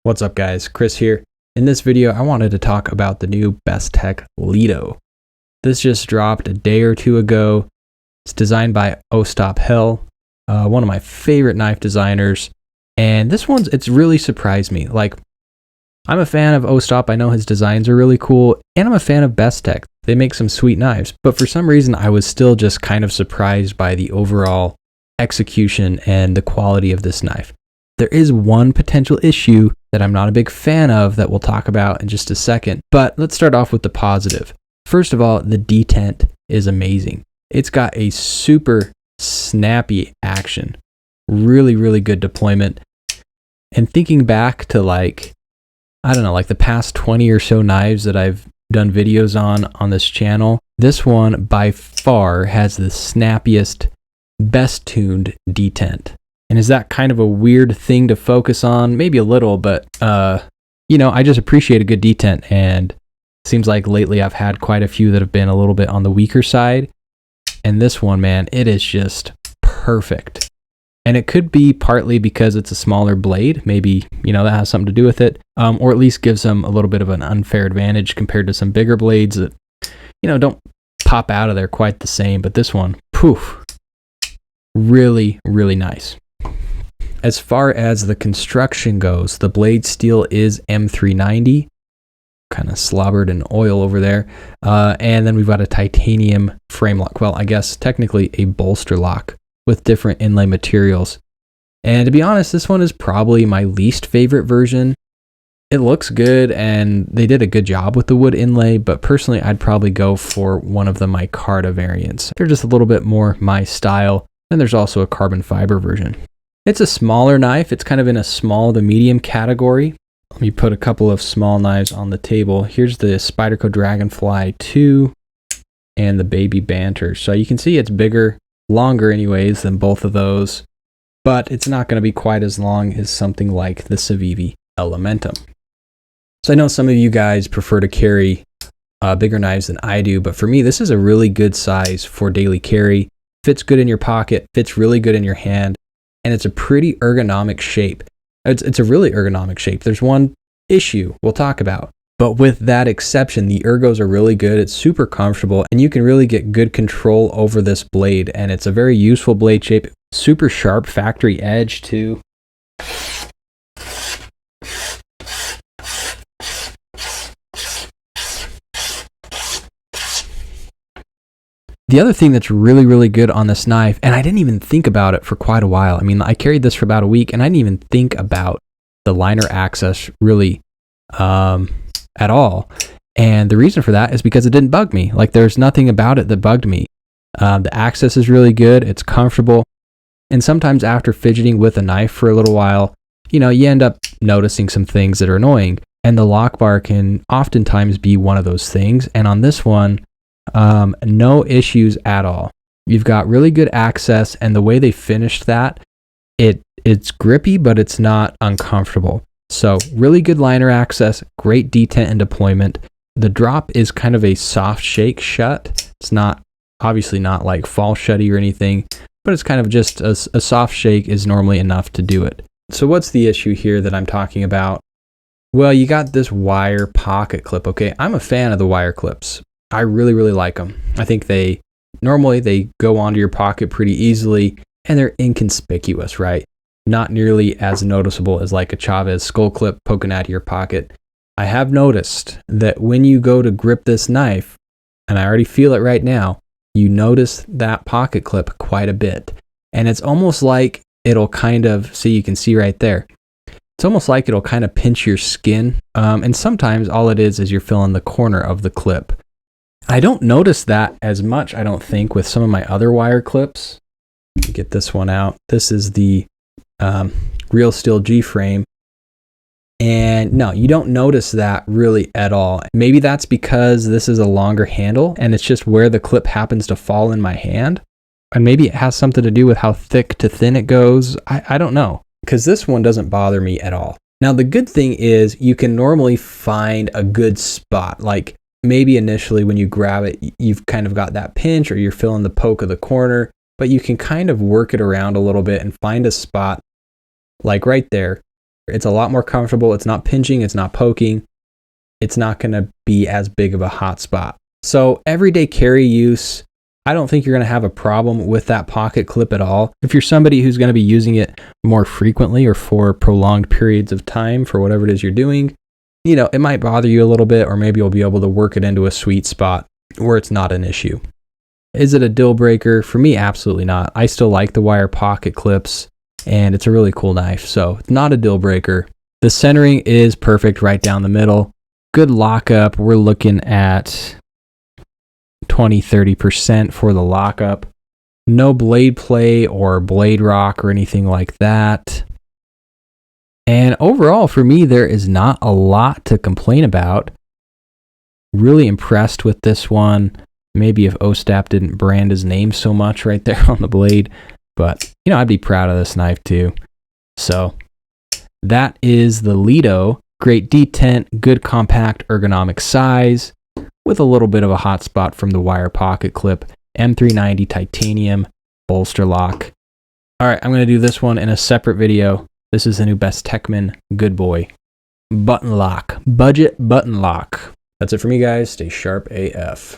What's up guys, Chris here. In this video I wanted to talk about the new BESTECH LITO. This just dropped a day or two ago. It's designed by Ostap, one of my favorite knife designers, and it's really surprised me. Like, I'm a fan of Ostap, I know his designs are really cool, and I'm a fan of BESTECH. They make some sweet knives, but for some reason I was still just kind of surprised by the overall execution and the quality of this knife. There is one potential issue that I'm not a big fan of that we'll talk about in just a second, but let's start off with the positive. First of all, the detent is amazing. It's got a super snappy action, really good deployment. And thinking back to like the past 20 or so knives that I've done videos on this channel, this one by far has the snappiest, best tuned detent. And is that kind of a weird thing to focus on? Maybe a little, but I just appreciate a good detent, and it seems like lately I've had quite a few that have been a little bit on the weaker side. And this one, man, it is just perfect. And it could be partly because it's a smaller blade. Maybe, that has something to do with it. Or at least gives them a little bit of an unfair advantage compared to some bigger blades that, don't pop out of there quite the same. But this one, poof, really nice. As far as the construction goes, the blade steel is M390, kind of slobbered in oil over there. And then we've got a titanium frame lock. Well, I guess technically a bolster lock with different inlay materials. And to be honest, this one is probably my least favorite version. It looks good and they did a good job with the wood inlay, but personally I'd probably go for one of the micarta variants. They're just a little bit more my style. And there's also a carbon fiber version. It's a smaller knife. It's kind of in a small to medium category. Let me put a couple of small knives on the table. Here's the Spyderco Dragonfly 2 and the Baby Banter. So you can see it's bigger, longer anyways than both of those, but it's not going to be quite as long as something like the Civivi Elementum. So I know some of you guys prefer to carry bigger knives than I do, but for me, this is a really good size for daily carry. Fits good in your pocket, fits really good in your hand. And it's a pretty ergonomic shape. It's a really ergonomic shape. There's one issue we'll talk about, but with that exception, the ergos are really good. It's super comfortable and you can really get good control over this blade. And it's a very useful blade shape, super sharp factory edge too. The other thing that's really good on this knife, and I didn't even think about it for quite a while. I mean, I carried this for about a week and I didn't even think about the liner access really at all. And the reason for that is because it didn't bug me. Like, there's nothing about it that bugged me. The access is really good. It's comfortable. And sometimes after fidgeting with a knife for a little while, you end up noticing some things that are annoying. And the lock bar can oftentimes be one of those things. And on this one, no issues at all. You've got really good access, and the way they finished that, it's grippy, but it's not uncomfortable. So really good liner access, great detent and deployment. The drop is kind of a soft shake shut. It's not, obviously not like fall shutty or anything, but it's kind of just a soft shake is normally enough to do it. So what's the issue here that I'm talking about? Well, you got this wire pocket clip. Okay, I'm a fan of the wire clips. I really like them. I think they go onto your pocket pretty easily and they're inconspicuous, right? Not nearly as noticeable as like a Chavez skull clip poking out of your pocket. I have noticed that when you go to grip this knife, and I already feel it right now, you notice that pocket clip quite a bit. And it's almost like it'll kind of, see, you can see right there. It's almost like it'll kind of pinch your skin. And sometimes all it is you're feeling the corner of the clip. I don't notice that as much, I don't think, with some of my other wire clips. Get this one out. This is the Real Steel G-frame. And no, you don't notice that really at all. Maybe that's because this is a longer handle and it's just where the clip happens to fall in my hand. And maybe it has something to do with how thick to thin it goes. I don't know, because this one doesn't bother me at all. Now, the good thing is you can normally find a good spot. Like, maybe initially when you grab it, you've kind of got that pinch or you're feeling the poke of the corner, but you can kind of work it around a little bit and find a spot like right there It's a lot more comfortable. It's not pinching. It's not poking. It's not going to be as big of a hot spot. So everyday carry use, I don't think you're going to have a problem with that pocket clip at all. If you're somebody who's going to be using it more frequently or for prolonged periods of time for whatever it is you're doing, you know, it might bother you a little bit, or maybe you'll be able to work it into a sweet spot where it's not an issue. Is it a deal breaker? For me, absolutely not. I still like the wire pocket clips, and it's a really cool knife, so it's not a deal breaker. The centering is perfect right down the middle. Good lockup. We're looking at 20-30% for the lockup. No blade play or blade rock or anything like that. And overall, for me, there is not a lot to complain about. Really impressed with this one. Maybe if OSTAP didn't brand his name so much right there on the blade, but you know, I'd be proud of this knife too. So that is the Lido. Great detent, good compact ergonomic size with a little bit of a hot spot from the wire pocket clip. M390 titanium bolster lock. All right, I'm going to do this one in a separate video. This is the new Bestechman Goodboy button lock, budget button lock. That's it for me, guys. Stay sharp AF.